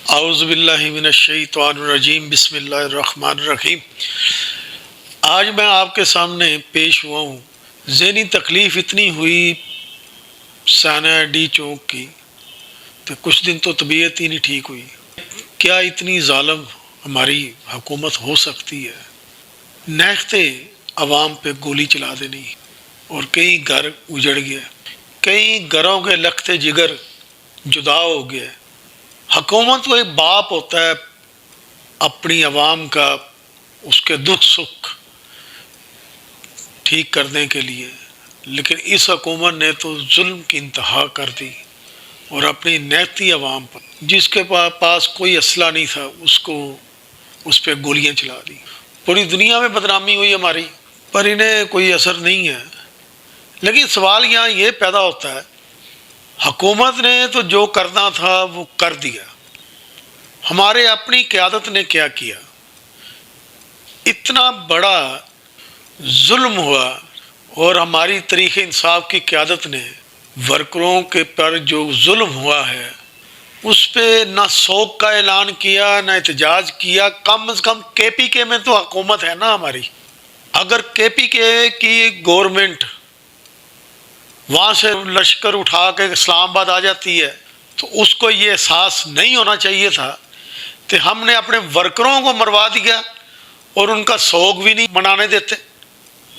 اعوذ باللہ من الشیطان الرجیم بسم اللہ الرحمن الرحیم۔ آج میں آپ کے سامنے پیش ہوا ہوں۔ ذہنی تکلیف اتنی ہوئی سانہ ڈی چوک کی کہ کچھ دن تو طبیعت ہی نہیں ٹھیک ہوئی۔ کیا اتنی ظالم ہماری حکومت ہو سکتی ہے؟ نیختے عوام پہ گولی چلا دینی اور کئی گھر اجڑ گئے، کئی گھروں کے لختے جگر جدا ہو گئے۔ حکومت کو ایک باپ ہوتا ہے اپنی عوام کا، اس کے دکھ سکھ ٹھیک کرنے کے لیے، لیکن اس حکومت نے تو ظلم کی انتہا کر دی اور اپنی نیتی عوام پر، جس کے پاس کوئی اسلحہ نہیں تھا، اس پہ گولیاں چلا دی۔ پوری دنیا میں بدنامی ہوئی ہماری، پر انہیں کوئی اثر نہیں ہے۔ لیکن سوال یہاں یہ پیدا ہوتا ہے، حکومت نے تو جو کرنا تھا وہ کر دیا، ہمارے اپنی قیادت نے کیا کیا؟ اتنا بڑا ظلم ہوا اور ہماری تحریک انصاف کی قیادت نے ورکروں کے پر جو ظلم ہوا ہے اس پہ نہ سوگ کا اعلان کیا، نہ احتجاج کیا۔ کم از کم کے پی کے میں تو حکومت ہے نا ہماری۔ اگر کے پی کے کی گورنمنٹ وہاں سے لشکر اٹھا کے اسلام آباد آ جاتی ہے تو اس کو یہ احساس نہیں ہونا چاہیے تھا کہ ہم نے اپنے ورکروں کو مروا دیا اور ان کا سوگ بھی نہیں منانے دیتے۔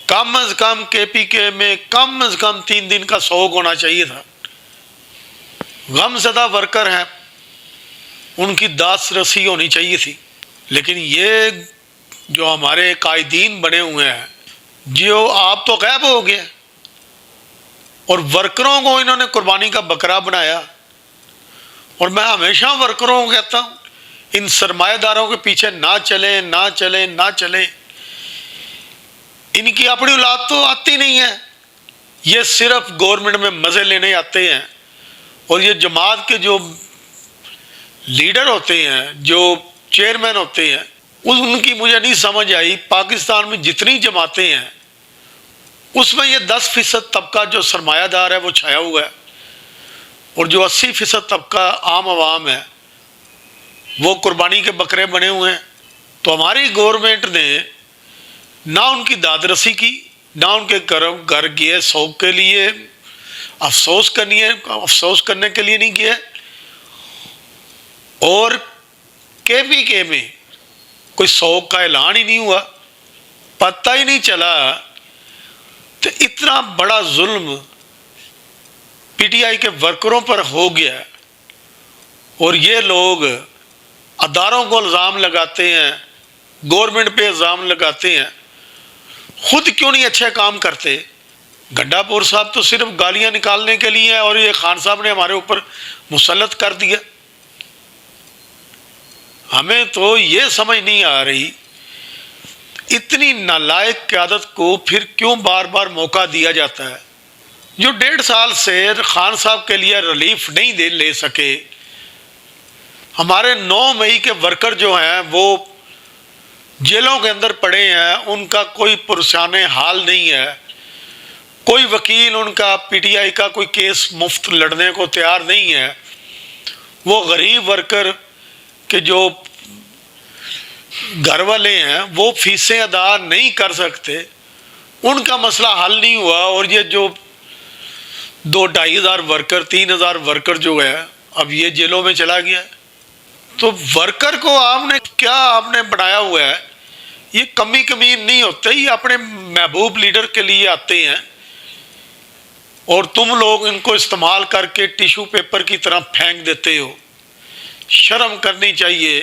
کم از کم کے پی کے میں کم از کم 3 دن کا سوگ ہونا چاہیے تھا۔ غم زدہ ورکر ہیں، ان کی داس رسی ہونی چاہیے تھی، لیکن یہ جو ہمارے قائدین بنے ہوئے ہیں، جو آپ تو غائب ہو گئے اور ورکروں کو انہوں نے قربانی کا بکرا بنایا۔ اور میں ہمیشہ ورکروں کو کہتا ہوں، ان سرمایہ داروں کے پیچھے نہ چلیں، نہ چلیں، نہ چلیں۔ ان کی اپنی اولاد تو آتی نہیں ہے، یہ صرف گورنمنٹ میں مزے لینے آتے ہیں۔ اور یہ جماعت کے جو لیڈر ہوتے ہیں، جو چیئرمین ہوتے ہیں، ان کی مجھے نہیں سمجھ آئی۔ پاکستان میں جتنی جماعتیں ہیں اس میں یہ 10% طبقہ جو سرمایہ دار ہے وہ چھایا ہوا ہے، اور جو 80% طبقہ عام عوام ہے وہ قربانی کے بکرے بنے ہوئے ہیں۔ تو ہماری گورنمنٹ نے نہ ان کی داد رسی کی، نہ ان کے گھر گئے سوگ کے لیے، افسوس کرنے کے لیے نہیں گئے۔ اور کے پی کے میں کوئی سوگ کا اعلان ہی نہیں ہوا، پتہ ہی نہیں چلا۔ تو اتنا بڑا ظلم پی ٹی آئی کے ورکروں پر ہو گیا، اور یہ لوگ اداروں کو الزام لگاتے ہیں، گورنمنٹ پہ الزام لگاتے ہیں، خود کیوں نہیں اچھے کام کرتے؟ گڈھا پور صاحب تو صرف گالیاں نکالنے کے لیے اور یہ خان صاحب نے ہمارے اوپر مسلط کر دیا۔ ہمیں تو یہ سمجھ نہیں آ رہی، اتنی نالائق قیادت کو پھر کیوں بار بار موقع دیا جاتا ہے؟ جو 1.5 سال سے خان صاحب کے لیے ریلیف نہیں لے سکے، ہمارے 9 مئی کے ورکر جو ہیں وہ جیلوں کے اندر پڑے ہیں، ان کا کوئی پرسان حال نہیں ہے، کوئی وکیل ان کا پی ٹی آئی کا کوئی کیس مفت لڑنے کو تیار نہیں ہے۔ وہ غریب ورکر کے جو گھر والے ہیں وہ فیسیں ادا نہیں کر سکتے، ان کا مسئلہ حل نہیں ہوا۔ اور یہ جو 2-2.5 ہزار ورکر، 3,000 ورکر جو ہے اب یہ جیلوں میں چلا گیا۔ تو ورکر کو آپ نے بنایا ہوا ہے، یہ کمی نہیں ہوتے، یہ اپنے محبوب لیڈر کے لیے آتے ہیں، اور تم لوگ ان کو استعمال کر کے ٹیشو پیپر کی طرح پھینک دیتے ہو۔ شرم کرنی چاہیے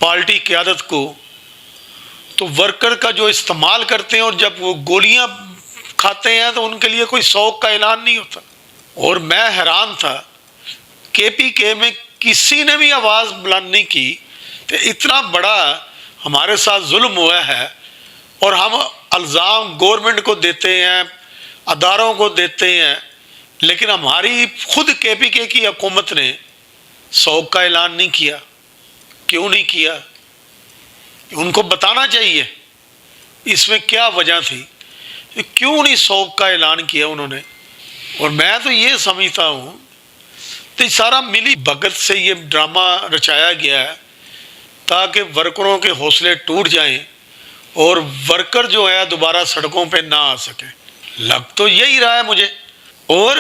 پارٹی قیادت کو۔ تو ورکر کا جو استعمال کرتے ہیں اور جب وہ گولیاں کھاتے ہیں تو ان کے لیے کوئی سوگ کا اعلان نہیں ہوتا۔ اور میں حیران تھا، کے پی کے میں کسی نے بھی آواز بلند نہیں کی کہ اتنا بڑا ہمارے ساتھ ظلم ہوا ہے، اور ہم الزام گورنمنٹ کو دیتے ہیں، اداروں کو دیتے ہیں، لیکن ہماری خود کے پی کے کی حکومت نے سوگ کا اعلان نہیں کیا۔ کیوں نہیں کیا؟ ان کو بتانا چاہیے اس میں کیا وجہ تھی، کیوں نہیں سوگ کا اعلان کیا انہوں نے۔ اور میں تو یہ سمجھتا ہوں تو یہ سارا ملی بھگت سے یہ ڈرامہ رچایا گیا ہے تاکہ ورکروں کے حوصلے ٹوٹ جائیں اور ورکر جو ہے دوبارہ سڑکوں پہ نہ آ سکے. لگ تو یہی رہا ہے مجھے. اور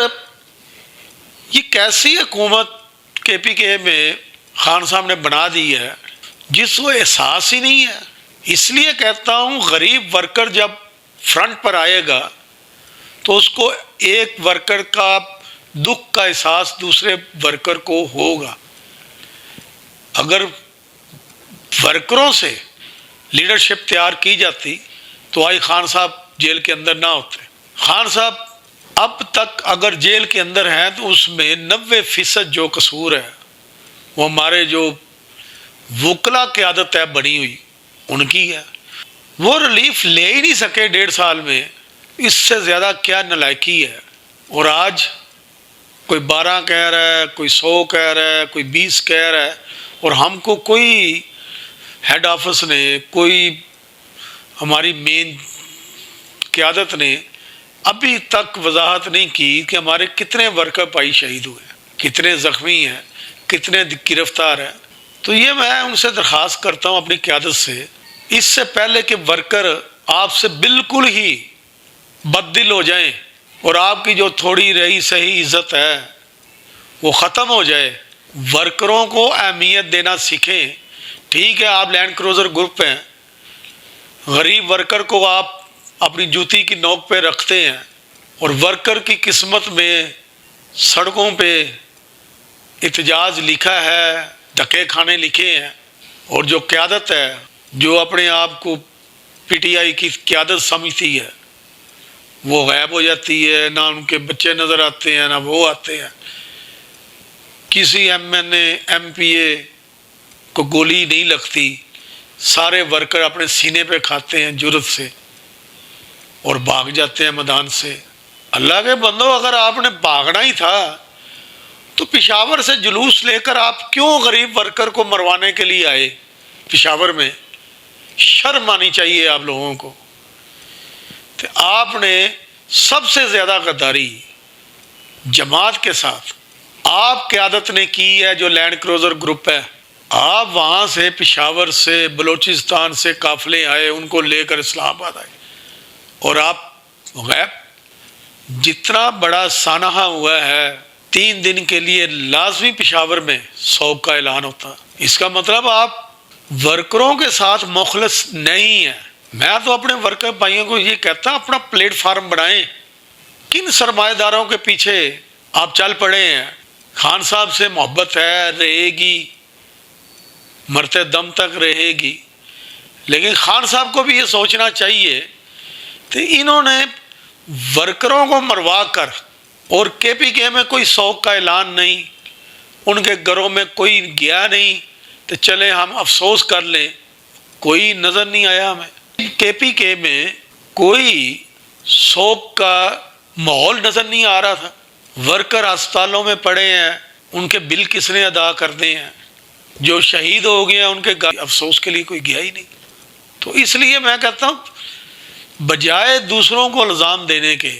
یہ کیسی حکومت KPK میں خان صاحب نے بنا دی ہے جس کو احساس ہی نہیں ہے. اس لیے کہتا ہوں غریب ورکر جب فرنٹ پر آئے گا تو اس کو ایک ورکر کا دکھ کا احساس دوسرے ورکر کو ہوگا. اگر ورکروں سے لیڈرشپ تیار کی جاتی تو آج خان صاحب جیل کے اندر نہ ہوتے. خان صاحب اب تک اگر جیل کے اندر ہیں تو اس میں 90% جو قصور ہے وہ ہمارے جو وکلا قیادت ہے بنی ہوئی ان کی ہے. وہ ریلیف لے ہی نہیں سکے 1.5 سال میں. اس سے زیادہ کیا نالائکی ہے. اور آج کوئی 12 کہہ رہا ہے, کوئی 100 کہہ رہا ہے, کوئی 20 کہہ رہا ہے, اور ہم کو کوئی ہیڈ آفس نے, کوئی ہماری مین قیادت نے ابھی تک وضاحت نہیں کی کہ ہمارے کتنے ورکر بھائی شہید ہوئے, کتنے زخمی ہیں, کتنے گرفتار ہیں. تو یہ میں ان سے درخواست کرتا ہوں اپنی قیادت سے, اس سے پہلے کہ ورکر آپ سے بالکل ہی بددل ہو جائیں اور آپ کی جو تھوڑی رہی صحیح عزت ہے وہ ختم ہو جائے, ورکروں کو اہمیت دینا سیکھیں. ٹھیک ہے آپ لینڈ کروزر گروپ ہیں, غریب ورکر کو آپ اپنی جوتی کی نوک پہ رکھتے ہیں اور ورکر کی قسمت میں سڑکوں پہ احتجاج لکھا ہے, دھکے کھانے لکھے ہیں. اور جو قیادت ہے جو اپنے آپ کو PTI کی قیادت سمجھتی ہے وہ غائب ہو جاتی ہے. نہ ان کے بچے نظر آتے ہیں نہ وہ آتے ہیں. کسی MNA MPA کو گولی نہیں لگتی, سارے ورکر اپنے سینے پہ کھاتے ہیں جرت سے اور بھاگ جاتے ہیں میدان سے. اللہ کے بندو اگر آپ نے بھاگنا ہی تھا تو پشاور سے جلوس لے کر آپ کیوں غریب ورکر کو مروانے کے لیے آئے پشاور میں؟ شرم آنی چاہیے آپ لوگوں کو. تو آپ نے سب سے زیادہ غداری جماعت کے ساتھ آپ قیادت نے کی ہے. جو لینڈ کروزر گروپ ہے, آپ وہاں سے پشاور سے بلوچستان سے قافلے آئے, ان کو لے کر اسلام آباد آئے اور آپ غائب. جتنا بڑا سانحہ ہوا ہے 3 دن کے لیے لازمی پشاور میں سوگ کا اعلان ہوتا. اس کا مطلب آپ ورکروں کے ساتھ مخلص نہیں ہیں. میں تو اپنے ورکر بھائیوں کو یہ کہتا ہوں اپنا پلیٹ فارم بنائیں. کن سرمایہ داروں کے پیچھے آپ چل پڑے ہیں؟ خان صاحب سے محبت ہے, رہے گی, مرتے دم تک رہے گی, لیکن خان صاحب کو بھی یہ سوچنا چاہیے کہ انہوں نے ورکروں کو مروا کر, اور KPK میں کوئی سوگ کا اعلان نہیں, ان کے گھروں میں کوئی گیا نہیں, تو چلے ہم افسوس کر لیں. کوئی نظر نہیں آیا ہمیں. KPK میں کوئی سوگ کا ماحول نظر نہیں آ رہا تھا. ورکر ہسپتالوں میں پڑے ہیں, ان کے بل کس نے ادا کرنے ہیں؟ جو شہید ہو گئے ہیں ان کے افسوس کے لیے کوئی گیا ہی نہیں. تو اس لیے میں کہتا ہوں بجائے دوسروں کو الزام دینے کے,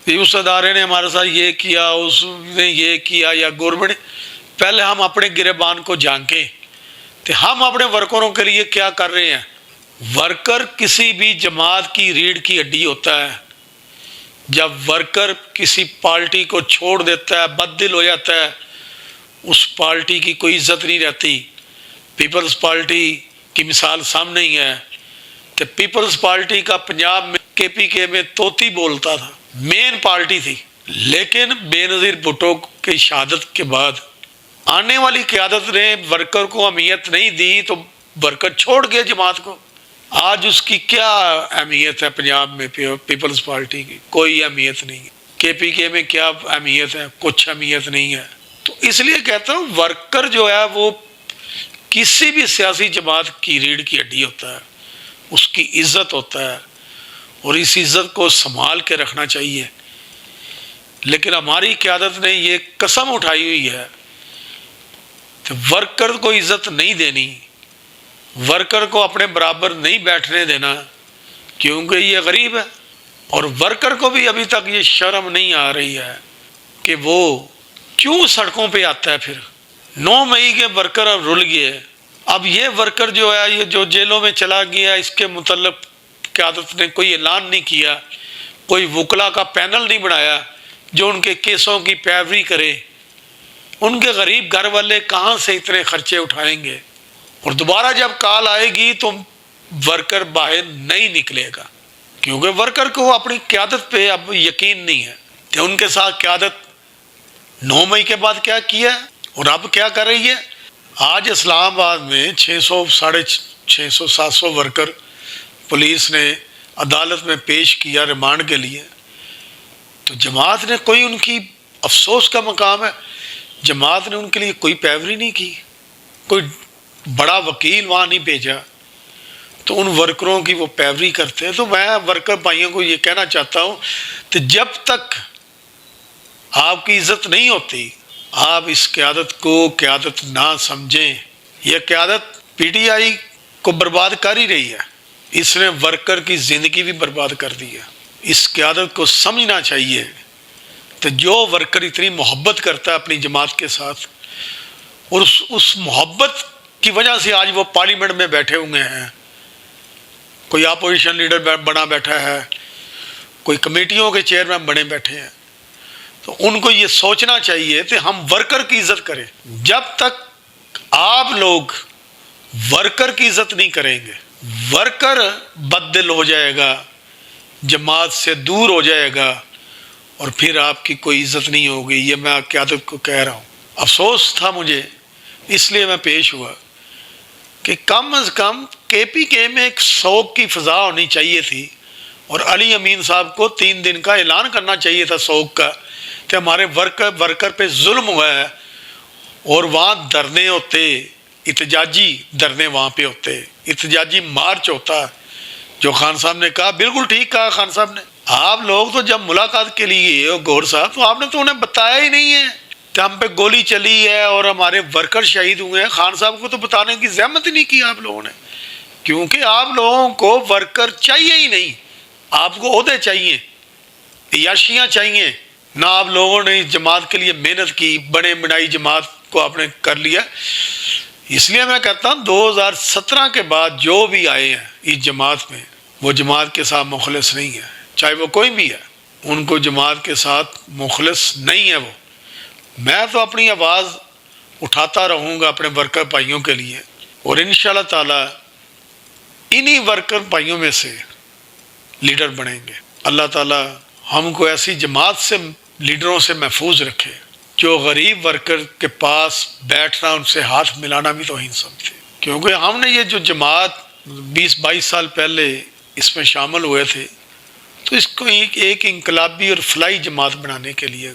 اس ادارے نے ہمارے ساتھ یہ کیا, اس نے یہ کیا, یا گورنمنٹ, پہلے ہم اپنے گریبان کو جھانکیں کہ ہم اپنے ورکروں کے لیے کیا کر رہے ہیں. ورکر کسی بھی جماعت کی ریڑھ کی ہڈی ہوتا ہے. جب ورکر کسی پارٹی کو چھوڑ دیتا ہے, بددل ہو جاتا ہے, اس پارٹی کی کوئی عزت نہیں رہتی. پیپلز پارٹی کی مثال سامنے ہی ہے کہ پیپلز پارٹی کا پنجاب میں KPK میں طوطی بولتا تھا, مین پارٹی تھی. لیکن بے نظیر بھٹو کی شہادت کے بعد آنے والی قیادت نے ورکر کو اہمیت نہیں دی تو ورکر چھوڑ گئے جماعت کو. آج اس کی کیا اہمیت ہے پنجاب میں؟ پیپلز پارٹی کی کوئی اہمیت نہیں ہے. KPK میں کیا اہمیت ہے؟ کچھ اہمیت نہیں ہے. تو اس لیے کہتا ہوں ورکر جو ہے وہ کسی بھی سیاسی جماعت کی ریڑھ کی ہڈی ہوتا ہے, اس کی عزت ہوتا ہے, اور اس عزت کو سنبھال کے رکھنا چاہیے. لیکن ہماری قیادت نے یہ قسم اٹھائی ہوئی ہے کہ ورکر کو عزت نہیں دینی, ورکر کو اپنے برابر نہیں بیٹھنے دینا, کیونکہ یہ غریب ہے. اور ورکر کو بھی ابھی تک یہ شرم نہیں آ رہی ہے کہ وہ کیوں سڑکوں پہ آتا ہے؟ پھر 9 مئی کے ورکر اب رل گئے. اب یہ ورکر جو ہے یہ جو جیلوں میں چلا گیا، اس کے متعلق قیادت نے کوئی اعلان نہیں کیا، کوئی وکلا کا پینل نہیں بنایا جو ان کے کیسوں کی پیروی کرے. ان کے غریب گھر والے کہاں سے اتنے خرچے اٹھائیں گے؟ اور دوبارہ جب کال آئے گی تو ورکر باہر نہیں نکلے گا، کیونکہ ورکر کو اپنی قیادت پہ اب یقین نہیں ہے کہ ان کے ساتھ قیادت 9 مئی کے بعد کیا کیا اور اب کیا کر رہی ہے. آج اسلام آباد میں 600 650 700 ورکر پولیس نے عدالت میں پیش کیا ریمانڈ کے لیے. تو جماعت نے کوئی، ان کی افسوس کا مقام ہے، جماعت نے ان کے لیے کوئی پیروی نہیں کی، کوئی بڑا وکیل وہاں نہیں بھیجا تو ان ورکروں کی وہ پیروی کرتے ہیں. تو میں ورکر بھائیوں کو یہ کہنا چاہتا ہوں کہ جب تک آپ کی عزت نہیں ہوتی آپ اس قیادت کو قیادت نہ سمجھیں. یہ قیادت پی ٹی آئی کو برباد کر ہی رہی ہے، اس نے ورکر کی زندگی بھی برباد کر دی ہے. اس قیادت کو سمجھنا چاہیے کہ جو ورکر اتنی محبت کرتا ہے اپنی جماعت کے ساتھ، اور اس محبت کی وجہ سے آج وہ پارلیمنٹ میں بیٹھے ہوئے ہیں، کوئی اپوزیشن لیڈر بنا بیٹھا ہے، کوئی کمیٹیوں کے چیئرمین بنے بیٹھے ہیں. تو ان کو یہ سوچنا چاہیے کہ ہم ورکر کی عزت کریں. جب تک آپ لوگ ورکر کی عزت نہیں کریں گے، ورکر بد دل ہو جائے گا، جماعت سے دور ہو جائے گا، اور پھر آپ کی کوئی عزت نہیں ہوگی. یہ میں قیادت کو کہہ رہا ہوں. افسوس تھا مجھے، اس لیے میں پیش ہوا کہ کم از کم کے پی کے میں ایک سوگ کی فضا ہونی چاہیے تھی، اور علی امین صاحب کو 3 دن کا اعلان کرنا چاہیے تھا سوگ کا کہ ہمارے ورکر پہ ظلم ہوا ہے، اور وہاں دھرنے ہوتے، احتجاجی دھرنے وہاں پہ ہوتے، احتجاجی مارچ ہوتا. جو خان صاحب نے کہا بالکل ٹھیک کہا خان صاحب نے. آپ لوگ تو جب ملاقات کے لیے گئے ہو گور صاحب، تو آپ نے تو انہیں بتایا ہی نہیں ہے کہ ہم پہ گولی چلی ہے اور ہمارے ورکر شہید ہوئے ہیں. خان صاحب کو تو بتانے کی زحمت ہی نہیں کی آپ لوگوں نے، کیونکہ آپ لوگوں کو ورکر چاہیے ہی نہیں. آپ کو عہدے چاہیے، عیاشیاں چاہیے. نہ آپ لوگوں نے اس جماعت کے لیے محنت کی، بڑے بڑائی جماعت کو آپ نے کر لیا. اس لیے میں کہتا ہوں 2017 کے بعد جو بھی آئے ہیں اس جماعت میں، وہ جماعت کے ساتھ مخلص نہیں ہے، چاہے وہ کوئی بھی ہے. ان کو جماعت کے ساتھ مخلص نہیں ہے وہ. میں تو اپنی آواز اٹھاتا رہوں گا اپنے ورکر بھائیوں کے لیے، اور انشاءاللہ تعالی انہی ورکر بھائیوں میں سے لیڈر بنیں گے. اللہ تعالی ہم کو ایسی جماعت سے، لیڈروں سے محفوظ رکھے جو غریب ورکر کے پاس بیٹھنا، ان سے ہاتھ ملانا بھی توہین سمجھتے. کیونکہ ہم نے یہ جو جماعت 20-22 سال پہلے اس میں شامل ہوئے تھے، تو اس کو ایک انقلابی اور فلاحی جماعت بنانے کے لیے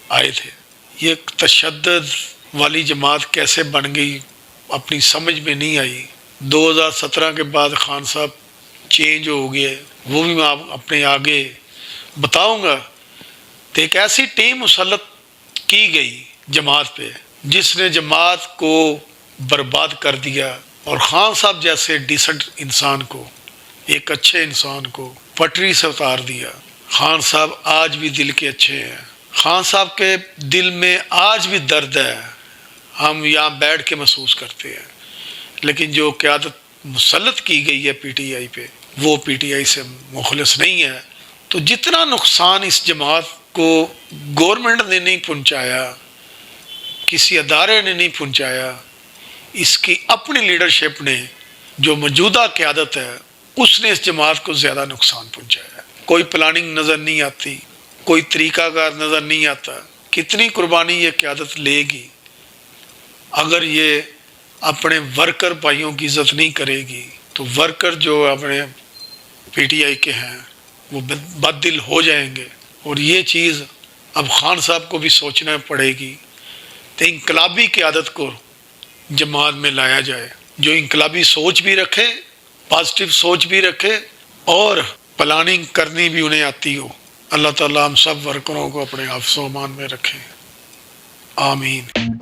آئے تھے. یہ تشدد والی جماعت کیسے بن گئی اپنی سمجھ میں نہیں آئی. 2017 کے بعد خان صاحب چینج ہو گئے، وہ بھی میں اپنے آگے بتاؤں گا. تو ایک ایسی ٹیم مسلط کی گئی جماعت پہ جس نے جماعت کو برباد کر دیا، اور خان صاحب جیسے ڈیسنٹ انسان کو، ایک اچھے انسان کو پٹری سے اتار دیا. خان صاحب آج بھی دل کے اچھے ہیں، خان صاحب کے دل میں آج بھی درد ہے، ہم یہاں بیٹھ کے محسوس کرتے ہیں. لیکن جو قیادت مسلط کی گئی ہے پی ٹی آئی پہ، وہ پی ٹی آئی سے مخلص نہیں ہے. تو جتنا نقصان اس جماعت کو گورنمنٹ نے نہیں پہنچایا، کسی ادارے نے نہیں پہنچایا، اس کی اپنی لیڈرشپ نے، جو موجودہ قیادت ہے اس نے اس جماعت کو زیادہ نقصان پہنچایا. کوئی پلاننگ نظر نہیں آتی، کوئی طریقہ کار نظر نہیں آتا. کتنی قربانی یہ قیادت لے گی اگر یہ اپنے ورکر بھائیوں کی عزت نہیں کرے گی. تو ورکر جو اپنے پی ٹی آئی کے ہیں وہ بد دل ہو جائیں گے. اور یہ چیز اب خان صاحب کو بھی سوچنا پڑے گی کہ انقلابی قیادت کو جماعت میں لایا جائے، جو انقلابی سوچ بھی رکھے، پازیٹیو سوچ بھی رکھے، اور پلاننگ کرنی بھی انہیں آتی ہو. اللہ تعالیٰ ہم سب ورکروں کو اپنے حفظ و امان میں رکھیں. آمین.